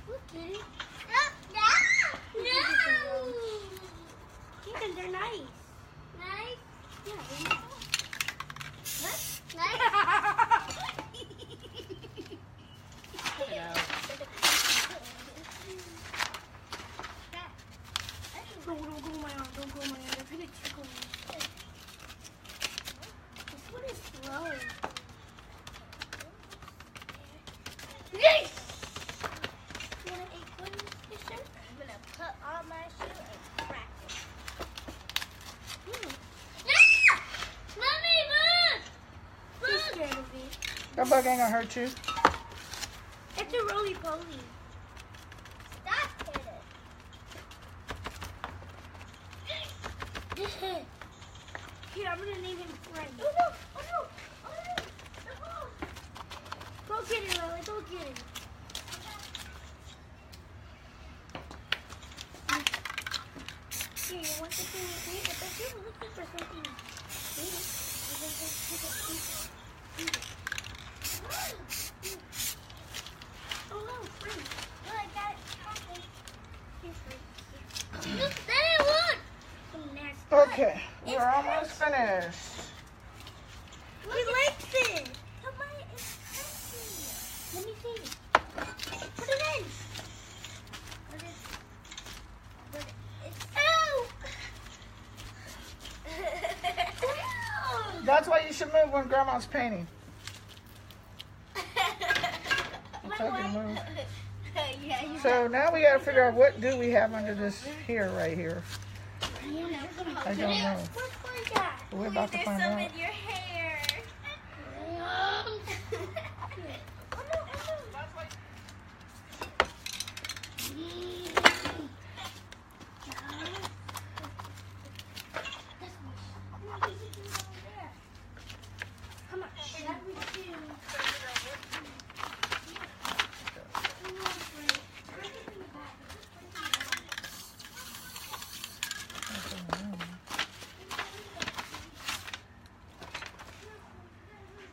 Speaker 3: Look, Kitty. No! Ethan, they're nice. Nice? Yeah, they're nice. What? Nice?
Speaker 2: Cut it out.
Speaker 3: Don't go on my arm. Don't go on my arm. They're gonna tickle me. This one is slow. Yes! You want an acorn, Fisher?
Speaker 2: I'm gonna put on my shoe and crack it.
Speaker 3: Mm.
Speaker 2: Mommy!
Speaker 1: That bug ain't gonna hurt you.
Speaker 3: It's a roly-poly. Stop it. Here, I'm gonna name him Frank. Oh no! Oh no! Oh no! Go get it, Lily. Go get it. Here, you want to see me? But you're looking for something. Oh no, Frank. Look, I got it. Okay. Here's Frank. Look, that one! Some nasty.
Speaker 1: Okay, we're almost finished.
Speaker 3: He likes it. Come on, it's crunchy. Let me see. Put it in. But it's ow!
Speaker 1: That's why you should move when Grandma's painting. I told you to move.
Speaker 3: Yeah, you
Speaker 1: So now we gotta figure out what do we have under this here, right here. I don't know.
Speaker 3: What's for that?
Speaker 1: We're about to find out.
Speaker 2: your hair.
Speaker 3: Come on. That we do.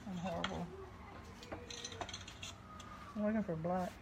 Speaker 1: I'm horrible. I'm looking for black.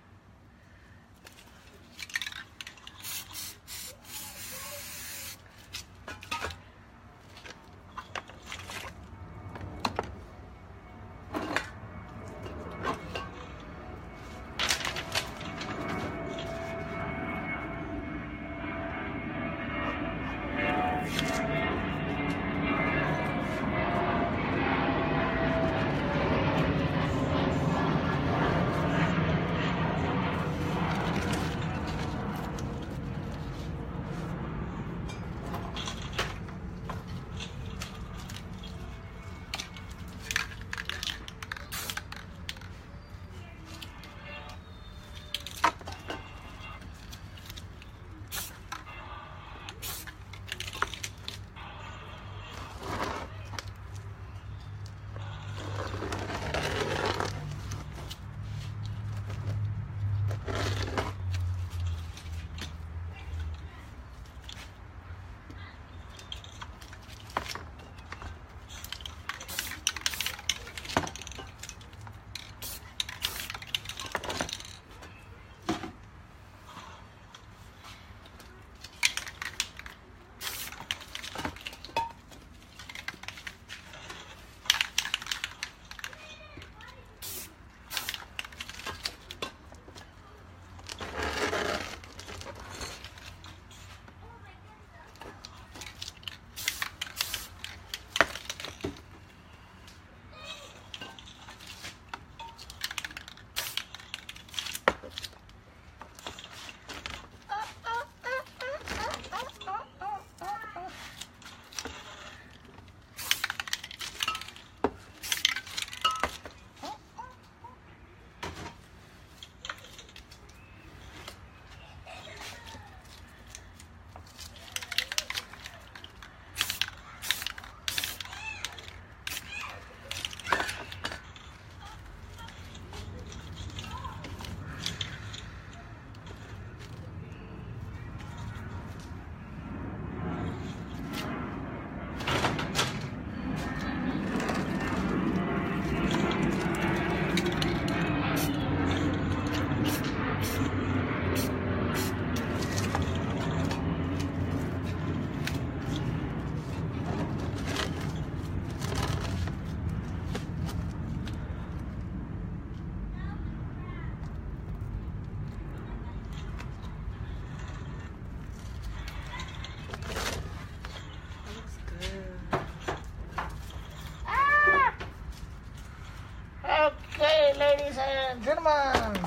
Speaker 1: ladies and gentlemen,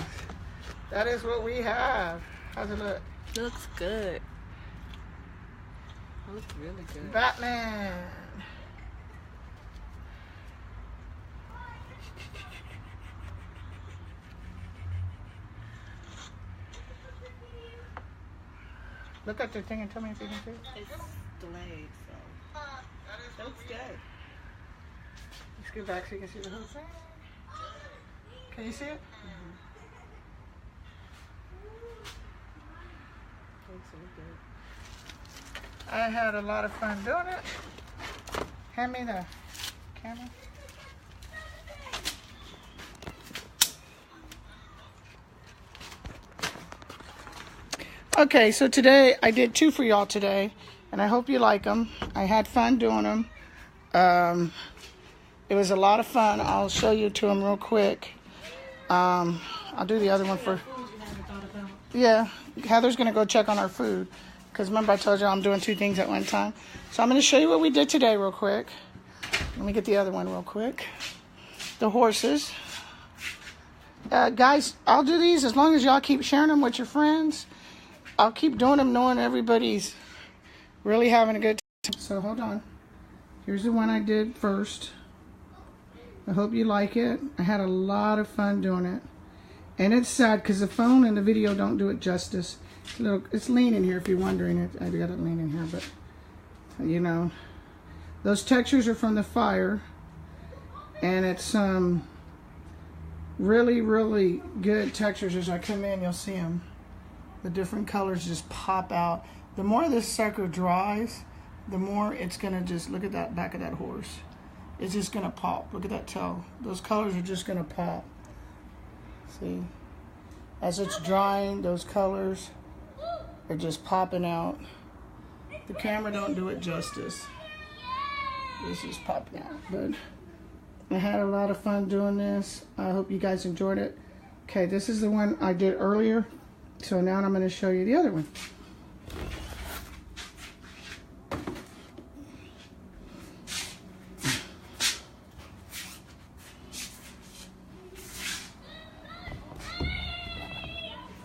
Speaker 1: that is what we have. How's it look?
Speaker 2: Looks good. It looks really good.
Speaker 1: Batman. Look at the thing and tell me if you can see it.
Speaker 2: It's delayed, so looks good.
Speaker 1: Let's get back so you can see the whole thing. Can you see it?
Speaker 2: Looks really good.
Speaker 1: I had a lot of fun doing it. Hand me the camera. Okay, so today I did 2 for y'all today, and I hope you like them. I had fun doing them. It was a lot of fun. I'll show you to them real quick. I'll do the other one for. Yeah, Heather's gonna go check on our food, because remember I told you I'm doing 2 things at one time. So I'm gonna show you what we did today real quick. Let me get the other one real quick. The horses. Guys, I'll do these as long as y'all keep sharing them with your friends. I'll keep doing them knowing everybody's really having a good time. So hold on. Here's the one I did first. I hope you like it. I had a lot of fun doing it. And it's sad because the phone and the video don't do it justice. It's leaning here if you're wondering. I got it leaning here, but you know. Those textures are from the fire. And it's really, really good textures. As I come in, you'll see them. The different colors just pop out. The more this sucker dries, the more it's gonna just, look at that back of that horse. It's just gonna pop. Look at that tail. Those colors are just gonna pop. See? As it's drying, those colors are just popping out. The camera don't do it justice. This is popping out. But I had a lot of fun doing this. I hope you guys enjoyed it. Okay, this is the one I did earlier. So now I'm going to show you the other one.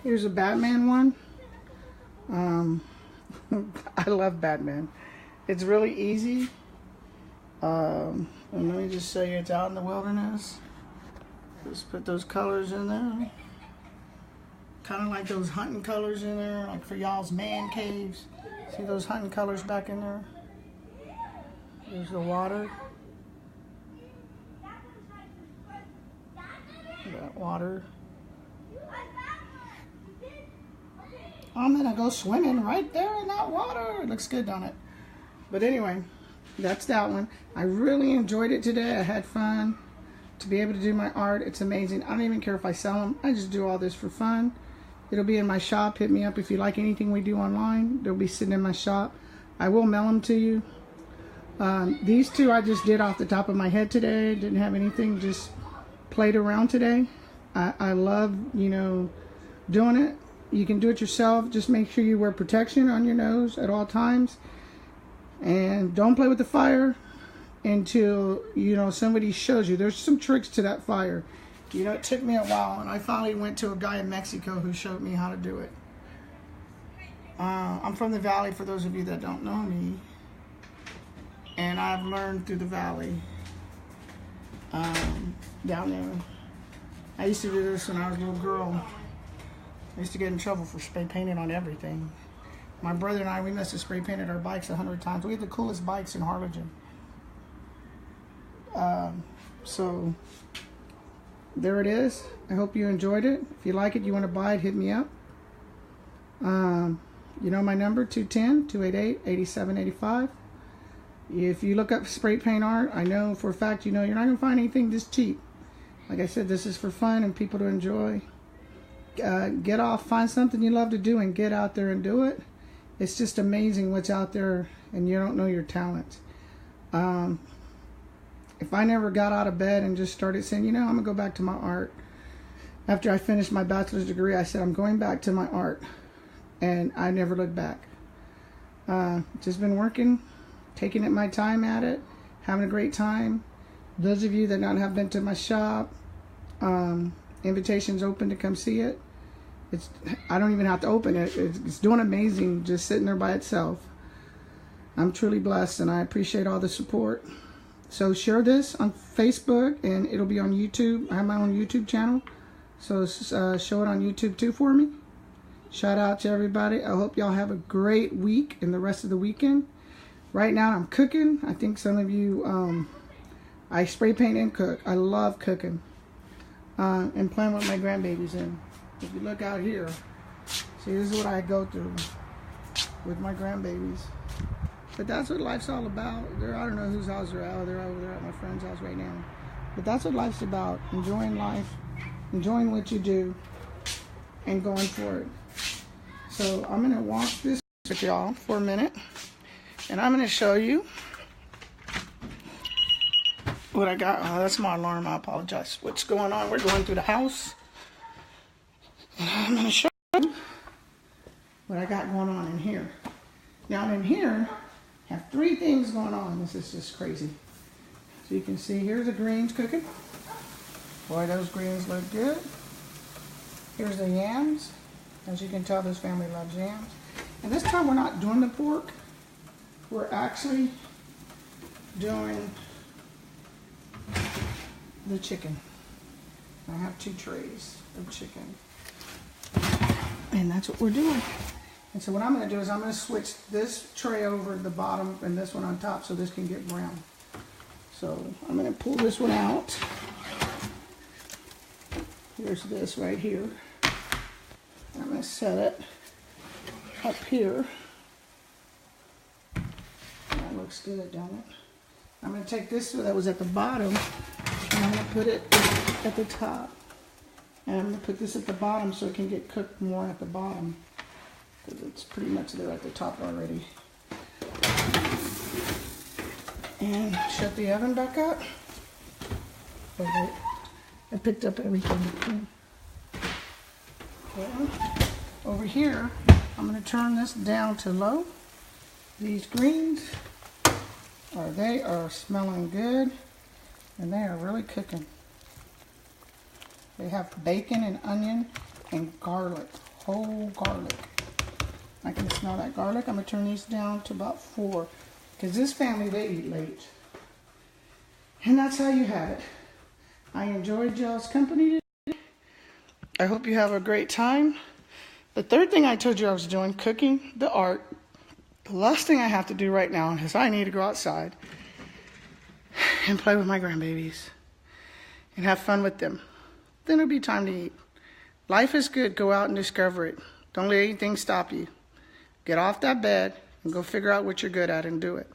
Speaker 1: Here's a Batman one. I love Batman. It's really easy. And let me just show you, it's out in the wilderness. Just put those colors in there. Kind of like those hunting colors in there, like for y'all's man caves. See those hunting colors back in there? There's the water. That water. I'm gonna go swimming right there in that water. It looks good, don't it? But anyway, that's that one. I really enjoyed it today. I had fun. To be able to do my art, it's amazing. I don't even care if I sell them. I just do all this for fun. It'll be in my shop. Hit me up if you like anything we do online. They'll be sitting in my shop. I will mail them to you. These 2 I just did off the top of my head today. Didn't have anything, just played around today. I love, you know, doing it. You can do it yourself. Just make sure you wear protection on your nose at all times. And don't play with the fire until, you know, somebody shows you. There's some tricks to that fire. You know, it took me a while, and I finally went to a guy in Mexico who showed me how to do it. I'm from the valley, for those of you that don't know me. And I've learned through the valley. Down there. I used to do this when I was a little girl. I used to get in trouble for spray painting on everything. My brother and I, we must have spray painted our bikes 100 times. We had the coolest bikes in Harlingen. So there it is. I hope you enjoyed it. If you like it, you want to buy it, hit me up. You know my number, 210-288-8785. If you look up spray paint art, I know for a fact, you know, you're not going to find anything this cheap. Like I said, this is for fun and people to enjoy. Get off, find something you love to do and get out there and do it. It's just amazing what's out there and you don't know your talent. If I never got out of bed and just started saying, you know, I'm going to go back to my art. After I finished my bachelor's degree, I said, I'm going back to my art. And I never looked back. Just been working, taking it my time at it, having a great time. Those of you that not have been to my shop, invitations open to come see it. I don't even have to open it. It's doing amazing just sitting there by itself. I'm truly blessed and I appreciate all the support. So share this on Facebook and it'll be on YouTube. I have my own YouTube channel. So show it on YouTube too for me. Shout out to everybody. I hope y'all have a great week and the rest of the weekend. Right now I'm cooking. I think some of you, I spray paint and cook. I love cooking and playing with my grandbabies. And if you look out here, see, this is what I go through with my grandbabies. But that's what life's all about. I don't know whose house they're at. They're over there at my friend's house right now. But that's what life's about. Enjoying life, enjoying what you do, and going for it. So I'm going to walk this with y'all for a minute. And I'm going to show you what I got. Oh, that's my alarm. I apologize. What's going on? We're going through the house. And I'm going to show you what I got going on in here. Now in here, I have 3 things going on. This is just crazy. So you can see here's the greens cooking. Boy, those greens look good. Here's the yams. As you can tell, this family loves yams. And this time we're not doing the pork. We're actually doing the chicken. I have 2 trays of chicken. And that's what we're doing. And so what I'm going to do is I'm going to switch this tray over to the bottom and this one on top so this can get brown. So I'm going to pull this one out. Here's this right here. I'm going to set it up here. That looks good, don't it? I'm going to take this that was at the bottom and I'm going to put it at the top. And I'm going to put this at the bottom so it can get cooked more at the bottom. Because it's pretty much there at the top already. And shut the oven back up. Okay. I picked up everything. Okay. Over here, I'm going to turn this down to low. These greens, they are smelling good. And they are really cooking. They have bacon and onion and garlic, whole garlic. I can smell that garlic. I'm going to turn these down to about 4. Because this family, they eat late. And that's how you have it. I enjoyed y'all's company today. I hope you have a great time. The third thing I told you I was doing, cooking, the art. The last thing I have to do right now is I need to go outside and play with my grandbabies and have fun with them. Then it'll be time to eat. Life is good. Go out and discover it. Don't let anything stop you. Get off that bed and go figure out what you're good at and do it.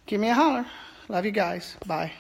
Speaker 1: Give me a holler. Love you guys. Bye.